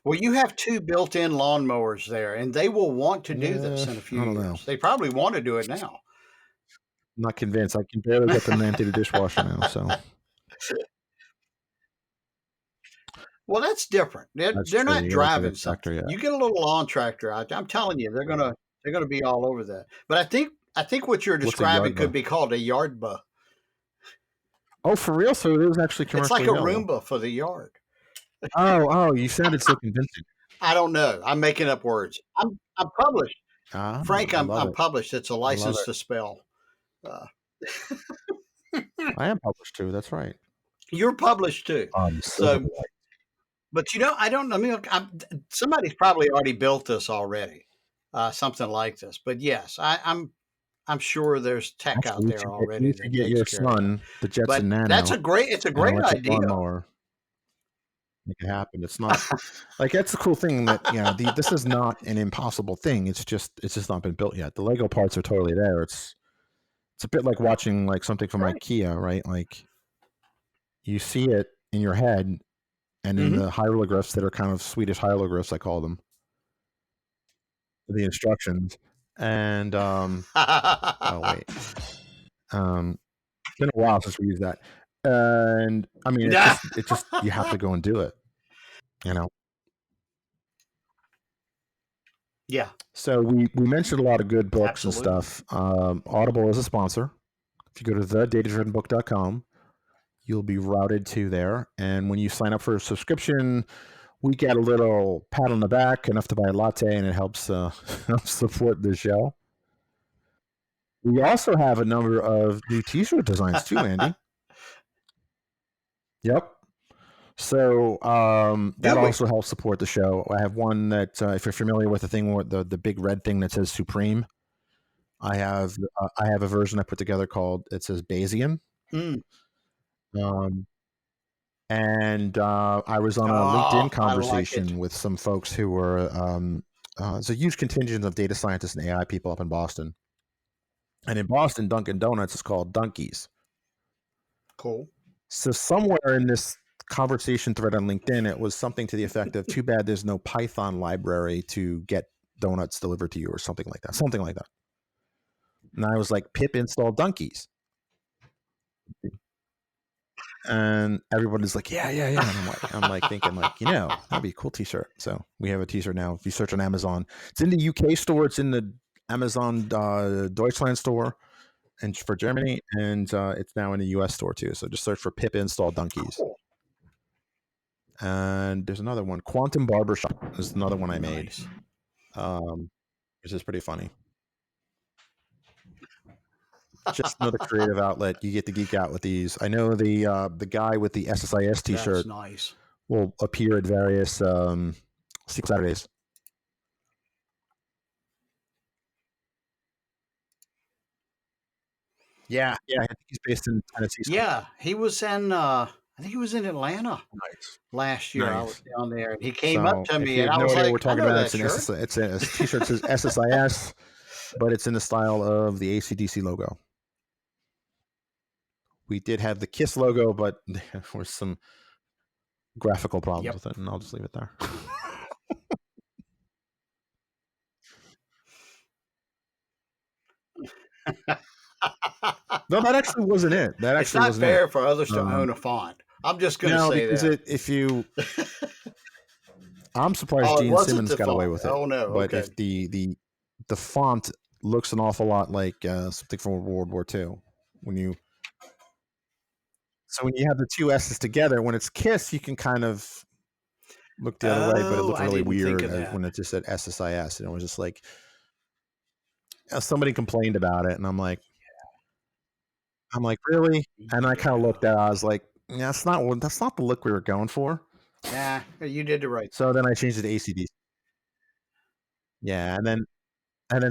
Well, you have two built-in lawnmowers there, and they will want to do this in a few I don't know. years. They probably want to do it now. I'm not convinced. I can barely get them to empty the dishwasher now, so Well, that's different. They're that's they're true. not You gotta get a driving tractor, something. yeah. You get a little lawn tractor out there, I'm telling you, they're gonna be all over that. But I think what you're What's a describing could yardba? be called a yardba. Oh, for real? So it is actually It's like commercially a available. Roomba for the yard. Oh, you sounded so convincing. I don't know. I'm making up words. I'm published. Ah, Frank, I I'm love I'm it. published. It's a I love license it. to spell. Uh, I am published too. That's right. you're published too. Silver So, but I don't. I mean, somebody's probably already built this already, something like this. But yes, I'm sure there's tech out Actually, there you already should that get takes your care of that. son the Jetson But that's Nano, it's a an great electric idea. lawnmower. Make it happen. It's not like that's the cool thing that this is not an impossible thing. It's just not been built yet. The Lego parts are totally there. It's a bit like watching like something from Right. IKEA, right? Like you see it in your head and in Hmm. the hieroglyphs that are kind of Swedish hieroglyphs, I call them, the instructions. And oh wait, it's been a while since we used that. And I mean, it just you have to go and do it, you know. Yeah, So we mentioned a lot of good books and absolutely. stuff. Audible is a sponsor. If you go to thedatadrivenbook.com, you'll be routed to there. And when you sign up for a subscription, we get a little pat on the back, enough to buy a latte, and it helps helps support the show. We also have a number of new T-shirt designs too, Andy. Yep. So that Do we? also helps support the show. I have one that, if you're familiar with the thing with the big red thing that says Supreme, I have a version I put together called it says Bayesian. Mm. Um, and I was on a LinkedIn Oh, I like it. conversation with some folks who were there's a huge contingent of data scientists and AI people up in Boston. And in Boston, Dunkin' Donuts is called Dunkies. Cool. So somewhere in this conversation thread on LinkedIn, it was something to the effect of, "Too bad there's no Python library to get donuts delivered to you," or something like that. Something like that. And I was like, "Pip install Dunkies," and everybody's like, "Yeah, yeah, yeah." And I'm like thinking like, that'd be a cool T-shirt. So we have a T-shirt now. If you search on Amazon, it's in the UK store. It's in the Amazon Deutschland store and for Germany, and it's now in the US store too. So just search for Pip install donkeys. Cool. And there's another one, Quantum Barbershop is another one I made, Nice. which is pretty funny. Just another creative outlet. You get to geek out with these. I know the guy with the SSIS T-shirt That's nice. will appear at various Secret Saturdays. Yeah, I think he's based in Tennessee. Yeah, he was in. I think he was in Atlanta Nice. last year. I was Nice. down there, and he came up to if me, you and have I no was idea what we're like, "I talking know about, that shirt." it's a T-shirt says SSIS, but it's in the style of the ACDC logo. We did have the KISS logo, but there were some graphical problems Yep. with it, and I'll just leave it there. No, that actually wasn't it. That It's actually not wasn't it. fair for others to own a font. I'm just going to No, say because that. if you, I'm surprised Oh, it Gene wasn't Simmons the got away font. with it. Oh no. But Okay. if the font looks an awful lot like something from World War II, when you have the two S's together, when it's KISS, you can kind of look the other way, but it Oh, looked I really didn't think weird of that. when it just said SSIS, and it was just like somebody complained about it, and I'm like, really? And I kind of looked at it, I was like, yeah, that's not the look we were going for. Yeah, you did the right. So then I changed it to ACDC. Yeah, and then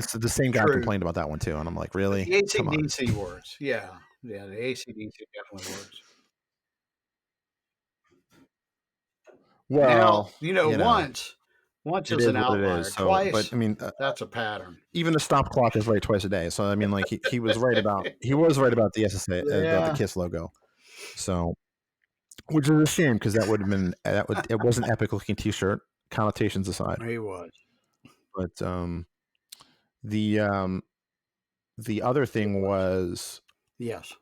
so the same guy True. complained about that one too, and I'm like, really? The Come on. ACDC works. Yeah, the ACDC definitely works. Well, Now, once it is is an what it outlier. is. So, Twice, but I mean, that's a pattern. even the stop clock is right twice a day. So I mean, like he was right about the SSA, about the Yeah. KISS logo. So, which is a shame because that would have been it was an epic looking T-shirt. Connotations aside, He was. but the other thing was, Yes.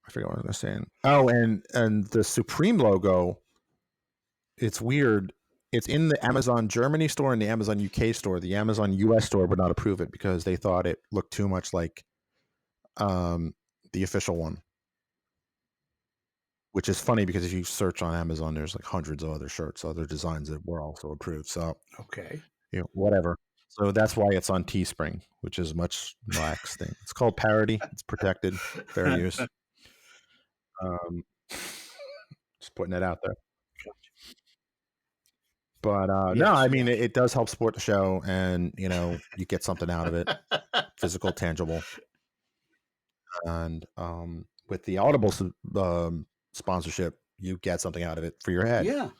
I forget what I was saying. Oh, and the Supreme logo, it's weird. It's in the Amazon Germany store and the Amazon UK store. The Amazon US store would not approve it because they thought it looked too much like the official one. Which is funny because if you search on Amazon, there's like hundreds of other shirts, other designs that were also approved. So Okay. whatever. So that's why it's on Teespring, which is much lax thing. It's called parody. It's protected, fair use. Just putting it out there. But no, I mean it does help support the show, and you get something out of it, physical, tangible. And with the Audible sponsorship, you get something out of it for your head. Yeah.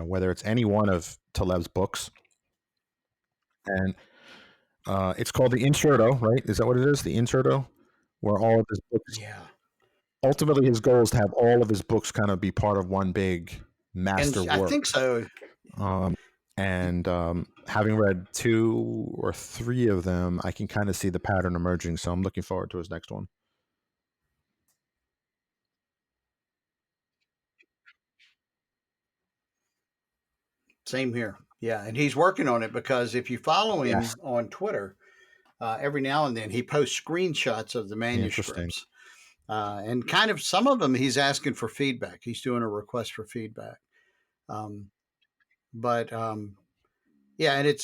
Whether it's any one of Taleb's books, and it's called the Inserto, right? Is that what it is? The Inserto, where all of his books. Yeah. Ultimately, his goal is to have all of his books kind of be part of one big master work. I think so. And having read 2 or 3 of them, I can kind of see the pattern emerging. So I'm looking forward to his next one. Same here. Yeah, and he's working on it because if you follow him Yes. on Twitter, every now and then he posts screenshots of the Interesting. manuscripts. And kind of some of them he's asking for feedback. He's doing a request for feedback. But yeah, and it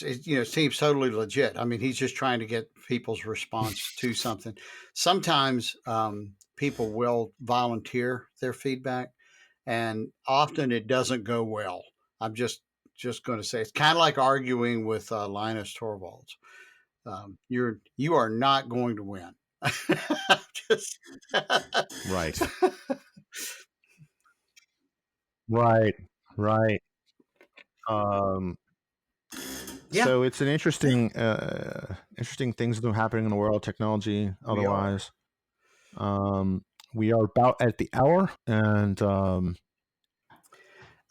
seems totally legit. I mean, he's just trying to get people's response to something. Sometimes people will volunteer their feedback, and often it doesn't go well. I'm just going to say it's kind of like arguing with Linus Torvalds. You are not going to win. Just Right. Right. Yeah. So it's an interesting things that are happening in the world, technology, otherwise. We are about at the hour, and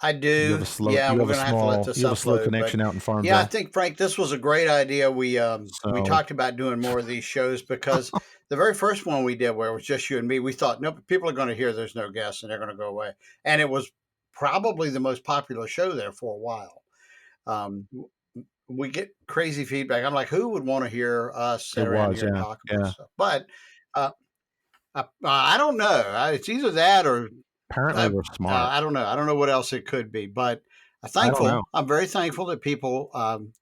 I do. you have a slow, yeah, you we're have a gonna have to let small, this you have a slow upload. connection out in Farmville. Yeah, I think Frank, this was a great idea. We So- talked about doing more of these shows because the very first one we did, where it was just you and me, we thought, no, people are going to hear there's no guests and they're going to go away, and it was probably the most popular show there for a while. we get crazy feedback. I'm like, who would want to hear us sit It around was, here and yeah, talk about yeah. stuff? But I don't know. It's either that or Apparently, we're smart. I don't know. I don't know what else it could be. But I don't know. I'm very thankful that people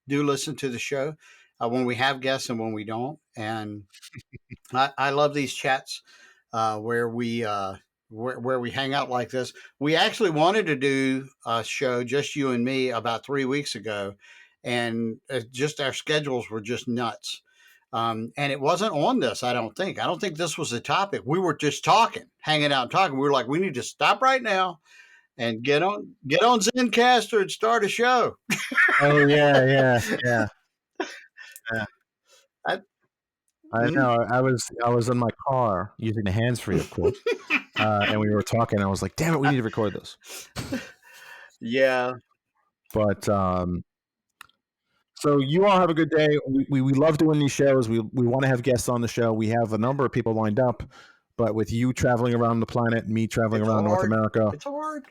do listen to the show when we have guests and when we don't. And I love these chats where we where we hang out like this. We actually wanted to do a show, just you and me, about 3 weeks ago, and just our schedules were just nuts. And it wasn't on this, I don't think. I don't think this was the topic. We were just talking, hanging out and talking. We were like, we need to stop right now and get on Zencaster and start a show. Oh yeah. I, I know. I was in my car using the hands-free, of course, and we were talking. I was like, "Damn it, we need to record this." yeah. But so you all have a good day. We love doing these shows. We want to have guests on the show. We have a number of people lined up, but with you traveling around the planet, me traveling around North America, it's hard.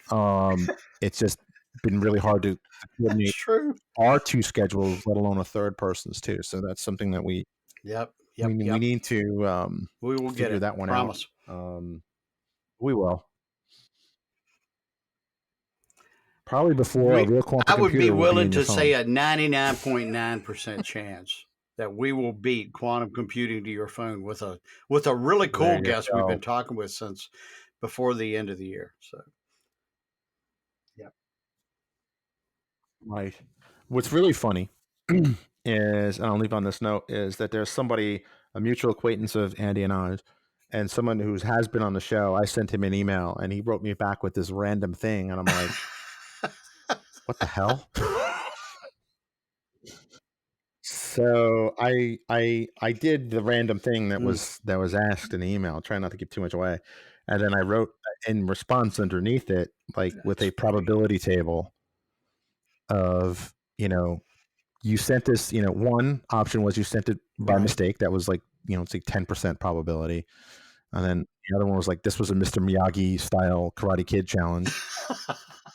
It's just been really hard to coordinate our two schedules, let alone a third person's too. So that's something that we need to we will figure get that one Promise. out. We will. Probably before a real quantum I would be computer will willing be in to your say phone. a 99.9% chance that we will beat quantum computing to your phone with a really There cool you guest we've go. been talking with since before the end of the year. So, yeah. Right. What's really funny is, and I'll leave on this note, is that there's somebody, a mutual acquaintance of Andy and I's, and someone who has been on the show. I sent him an email, and he wrote me back with this random thing, and I'm like, what the hell? So I did the random thing that was asked in the email, trying not to give too much away, and then I wrote in response underneath it, like with a probability table of, you sent this, one option was you sent it by mistake. That was like, it's like 10% probability. And then the other one was like, this was a Mr. Miyagi style Karate Kid challenge.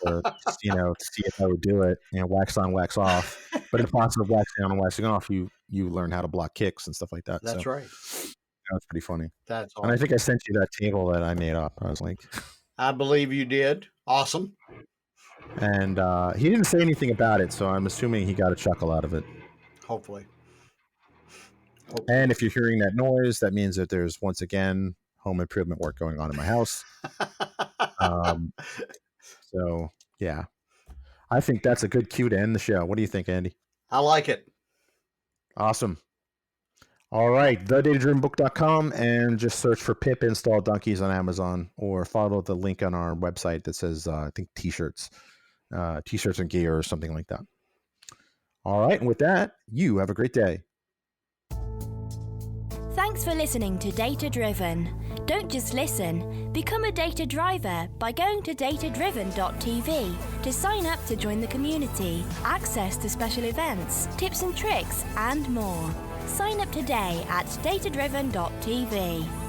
To see if I would do it, wax on, wax off. But in the process of waxing on and waxing off, you learn how to block kicks and stuff like that. That's right. That was pretty funny. That's awesome. And I think I sent you that table that I made up. I was like, I believe you did. Awesome. And he didn't say anything about it, so I'm assuming he got a chuckle out of it. Hopefully. And if you're hearing that noise, that means that there's once again home improvement work going on in my house. So yeah, I think that's a good cue to end the show. What do you think, Andy? I like it. Awesome. All right, thedatadrivenbook.com, and just search for Pip Install Donkeys on Amazon, or follow the link on our website that says, I think, T-shirts and gear or something like that. All right, and with that, you have a great day. Thanks for listening to Data Driven. Don't just listen, become a data driver by going to datadriven.tv to sign up to join the community, access to special events, tips and tricks, and more. Sign up today at datadriven.tv.